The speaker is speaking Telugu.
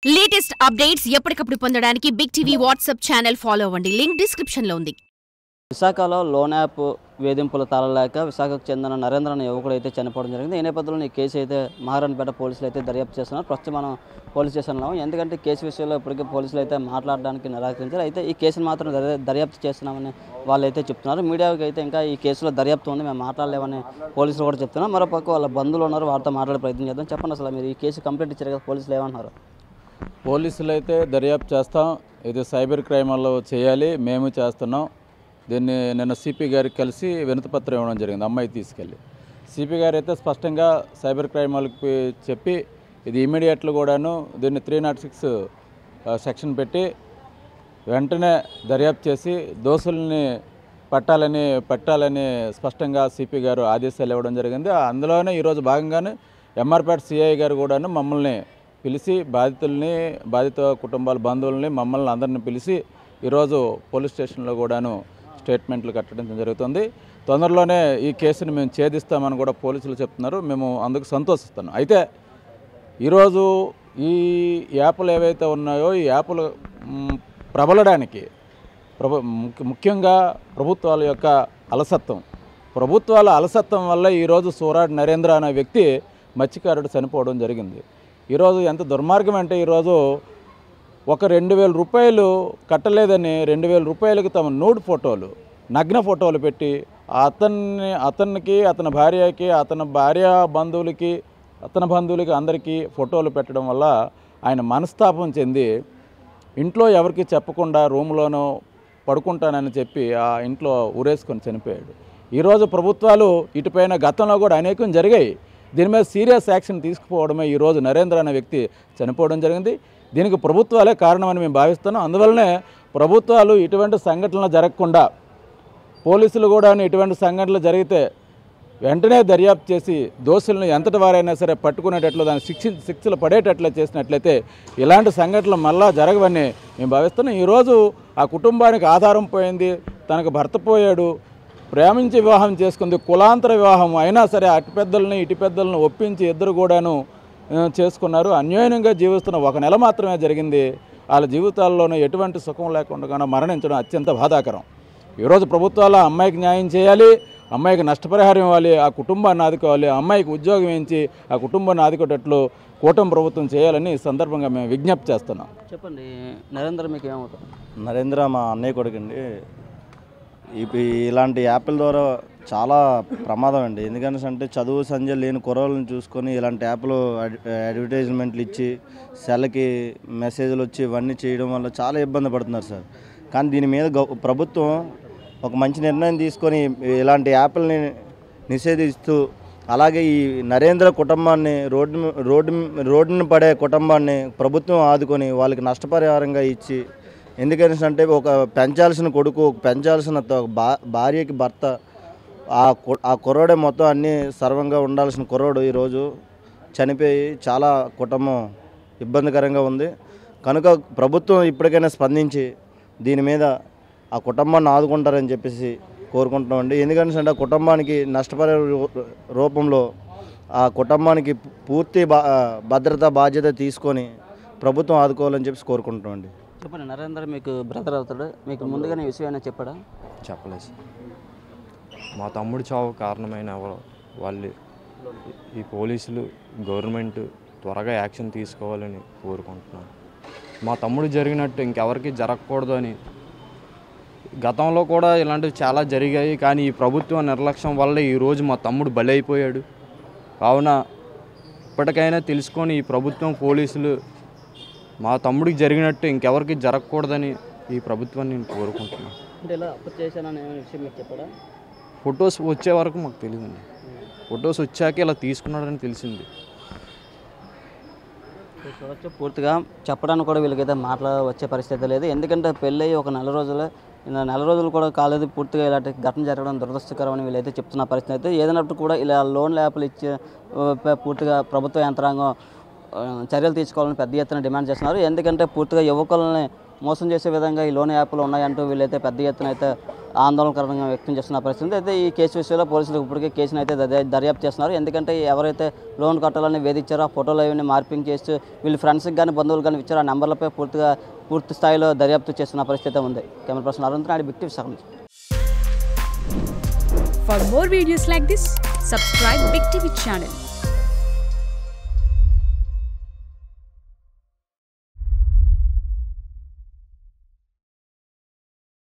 లేటెస్ట్ అప్డేట్స్ ఎప్పటికప్పుడు పొందడానికి big TV WhatsApp channel follow అవ్వండి. లింక్ డిస్క్రిప్షన్ లో ఉంది. విశాఖలో లోన్ యాప్ వేధింపులు తాళలేక విశాఖకు చెందిన నరేంద్ర అనే యువకుడు అయితే చనిపోవడం జరిగింది. ఈ నేపథ్యంలో ఈ కేసు అయితే మహారాణపేట పోలీసులు అయితే దర్యాప్తు చేస్తున్నారు. ప్రస్తుతం మనం పోలీస్ స్టేషన్లో ఎందుకంటే కేసు విషయంలో ఇప్పటికీ పోలీసులు అయితే మాట్లాడడానికి నిరాకరించారు. అయితే ఈ కేసును మాత్రం దర్యాప్తు చేస్తున్నామని వాళ్ళు అయితే చెప్తున్నారు. మీడియాకి అయితే ఇంకా ఈ కేసులో దర్యాప్తు ఉంది, మేము మాట్లాడలేమని పోలీసులు కూడా చెప్తున్నారు. మరోపక్క వాళ్ళ బంధువులు ఉన్నారు, వారితో మాట్లాడే ప్రయత్నం చేద్దాం. చెప్పండి, అసలు మీరు ఈ కేసు కంప్లీట్ ఇచ్చారు కదా, పోలీసులు ఏమన్నారు? పోలీసులు అయితే దర్యాప్తు చేస్తాం, ఇది సైబర్ క్రైమ్లో చేయాలి, మేము చేస్తున్నాం. దీన్ని నిన్న సిపి గారికి కలిసి వినతిపత్రం ఇవ్వడం జరిగింది. అమ్మాయి తీసుకెళ్ళి సిపి గారు అయితే స్పష్టంగా సైబర్ క్రైమ్ వాళ్ళకి చెప్పి ఇది ఇమీడియట్లు కూడాను దీన్ని 306 సెక్షన్ పెట్టి వెంటనే దర్యాప్తు చేసి దోషుల్ని పట్టాలని స్పష్టంగా సిపి గారు ఆదేశాలు ఇవ్వడం జరిగింది. అందులోనే ఈరోజు భాగంగానే ఎంఆర్పేట సిఐ గారు కూడాను మమ్మల్ని పిలిచి బాధిత కుటుంబాల బంధువుల్ని మమ్మల్ని అందరిని పిలిచి ఈరోజు పోలీస్ స్టేషన్లో కూడాను స్టేట్మెంట్లు కట్టడం జరుగుతుంది. తొందరలోనే ఈ కేసుని మేము ఛేదిస్తామని కూడా పోలీసులు చెప్తున్నారు. మేము అందుకు సంతోషిస్తున్నాం. అయితే ఈరోజు ఈ యాప్లు ఏవైతే ఉన్నాయో ఈ యాప్లు ప్రబలడానికి ముఖ్యంగా ప్రభుత్వాల యొక్క ప్రభుత్వాల అలసత్వం వల్ల ఈరోజు సూరాడ్ నరేంద్ర అనే వ్యక్తి మత్స్యకారుడు చనిపోవడం జరిగింది. ఈరోజు ఎంత దుర్మార్గం అంటే ఈరోజు ఒక 2000 రూపాయలు కట్టలేదని 2000 రూపాయలకి తమ నూడ్ ఫోటోలు, నగ్న ఫోటోలు పెట్టి అతనికి అతని భార్యకి అతని భార్య బంధువులకి అందరికీ ఫోటోలు పెట్టడం వల్ల ఆయన మనస్తాపం చెంది ఇంట్లో ఎవరికి చెప్పకుండా రూమ్లోనూ పడుకుంటానని చెప్పి ఆ ఇంట్లో ఊరేసుకొని చనిపోయాడు. ఈరోజు ప్రభుత్వాలు ఇటుపైన గతంలో కూడా అనేకం జరిగాయి. దీని మీద సీరియస్ యాక్షన్ తీసుకుపోవడమే ఈరోజు నరేంద్ర అనే వ్యక్తి చనిపోవడం జరిగింది. దీనికి ప్రభుత్వాలే కారణమని మేము భావిస్తున్నాం. అందువల్లనే ప్రభుత్వాలు ఇటువంటి సంఘటనలు జరగకుండా, పోలీసులు కూడా ఇటువంటి సంఘటనలు జరిగితే వెంటనే దర్యాప్తు చేసి దోషులను ఎంతటి వారైనా సరే పట్టుకునేటట్లు దాన్ని శిక్షలు పడేటట్లు చేసినట్లయితే ఇలాంటి సంఘటనలు మళ్ళా జరగవని మేము భావిస్తున్నాం. ఈరోజు ఆ కుటుంబానికి ఆధారం పోయింది, తనకు భర్త పోయాడు, ప్రేమించి వివాహం చేసుకుంది, కులాంతర వివాహం అయినా సరే అటు పెద్దలను ఒప్పించి ఇద్దరు కూడాను చేసుకున్నారు. అన్యాయంగా జీవిస్తున్న 1 నెల మాత్రమే జరిగింది. వాళ్ళ జీవితాల్లోనూ ఎటువంటి సుఖం లేకుండా మరణించడం అత్యంత బాధాకరం. ఈరోజు ప్రభుత్వాలు అమ్మాయికి న్యాయం చేయాలి, అమ్మాయికి నష్టపరిహారం ఇవ్వాలి, ఆ కుటుంబాన్ని ఆదుకోవాలి, అమ్మాయికి ఉద్యోగం ఇచ్చి ఆ కుటుంబాన్ని ఆదుకునేటట్లు కూటమి ప్రభుత్వం చేయాలని ఈ సందర్భంగా మేము విజ్ఞప్తి చేస్తున్నాం. చెప్పండి, నరేంద్ర మీకు ఏమవుతుంది? నరేంద్ర మా అన్నయ్య కొడుకండి. ఇలాంటి యాప్ల ద్వారా చాలా ప్రమాదం అండి. ఎందుకంటే చదువు సంధ్య లేని కుర్రోళ్ళని చూసుకొని ఇలాంటి యాప్లు అడ్వర్టైజ్మెంట్లు ఇచ్చి సెల్కి మెసేజ్లు వచ్చి ఇవన్నీ చేయడం వల్ల చాలా ఇబ్బంది పడుతున్నారు సార్. కానీ దీని మీద ప్రభుత్వం ఒక మంచి నిర్ణయం తీసుకొని ఇలాంటి యాప్లని నిషేధిస్తూ, అలాగే ఈ నరేంద్ర కుటుంబాన్ని రోడ్డున పడే కుటుంబాన్ని ప్రభుత్వం ఆదుకొని వాళ్ళకి నష్టపరిహారంగా ఇచ్చి, ఎందుకంటే ఒక పెంచాల్సిన కొడుకు, పెంచాల్సిన భార్యకి భర్త, ఆ కుర్రోడే మొత్తం అన్నీ సర్వంగా ఉండాల్సిన కుర్రోడు ఈరోజు చనిపోయి చాలా కుటుంబం ఇబ్బందికరంగా ఉంది. కనుక ప్రభుత్వం ఇప్పటికైనా స్పందించి దీని మీద ఆ కుటుంబాన్ని ఆదుకుంటారని చెప్పేసి కోరుకుంటున్నామండి. ఎందుకంటే ఆ కుటుంబానికి నష్టపరిహార రూపంలో ఆ కుటుంబానికి పూర్తి భద్రత బాధ్యత తీసుకొని ప్రభుత్వం ఆదుకోవాలని చెప్పేసి కోరుకుంటున్నామండి. చెప్పండి, నరేంద్ర మీకు బ్రదర్ అవుతాడు, మీకు ముందుగానే ఈ విషయం అయినా చెప్పాడా? చెప్పలేదు. మా తమ్ముడు చావు కారణమైన వాళ్ళు ఈ పోలీసులు, గవర్నమెంట్ త్వరగా యాక్షన్ తీసుకోవాలని కోరుకుంటున్నాను. మా తమ్ముడు జరిగినట్టు ఇంకెవరికి జరగకూడదు అని. గతంలో కూడా ఇలాంటివి చాలా జరిగాయి, కానీ ఈ ప్రభుత్వం నిర్లక్ష్యం వల్ల ఈరోజు మా తమ్ముడు బలైపోయాడు. కావున ఇప్పటికైనా తెలుసుకొని ఈ ప్రభుత్వం, పోలీసులు మా తమ్ముడికి జరిగినట్టు ఇంకెవరికి జరగకూడదని ఈ ప్రభుత్వాన్ని నేను కోరుకుంటున్నాను. అంటే ఇలా అప్పు చేశానని విషయం మీకు చెప్పాడా? ఫొటోస్ వచ్చే వరకు మాకు తెలియదండి. ఫొటోస్ వచ్చాక ఇలా తీసుకున్నాడని తెలిసింది. చూడవచ్చు, పూర్తిగా చెప్పడానికి కూడా వీళ్ళకైతే వచ్చే పరిస్థితి లేదు. ఎందుకంటే పెళ్ళి ఒక 4 రోజులు కూడా కాలేదు, పూర్తిగా ఇలాంటి ఘటన జరగడం దురదృష్టకరం అని వీళ్ళైతే చెప్తున్న పరిస్థితి అయితే. ఏదైనప్పుడు కూడా ఇలా లోన్ యాప్లు ఇచ్చే పూర్తిగా ప్రభుత్వ యంత్రాంగం చర్యలు తీసుకోవాలని పెద్ద ఎత్తున డిమాండ్ చేస్తున్నారు. ఎందుకంటే పూర్తిగా యువకులని మోసం చేసే విధంగా ఈ లోన్ యాప్లు ఉన్నాయంటూ వీళ్ళైతే పెద్ద ఎత్తున అయితే ఆందోళనకరంగా వ్యక్తం చేస్తున్న పరిస్థితి. అయితే ఈ కేసు విషయంలో పోలీసులు ఇప్పటికే కేసును అయితే దర్యాప్తు చేస్తున్నారు. ఎందుకంటే ఎవరైతే లోన్ కట్టాలని వేధించారో ఆ ఫోటోలు అవన్నీ మార్పింగ్ చేస్తూ వీళ్ళు ఫ్రెండ్స్కి కానీ బంధువులు కానీ ఇచ్చారో ఆ నెంబర్లపై పూర్తి స్థాయిలో దర్యాప్తు చేస్తున్న పరిస్థితి ఉంది. Camera person Arun Naidu, big TV Visakha నుంచి. For more videos like this, subscribe Big TV channel.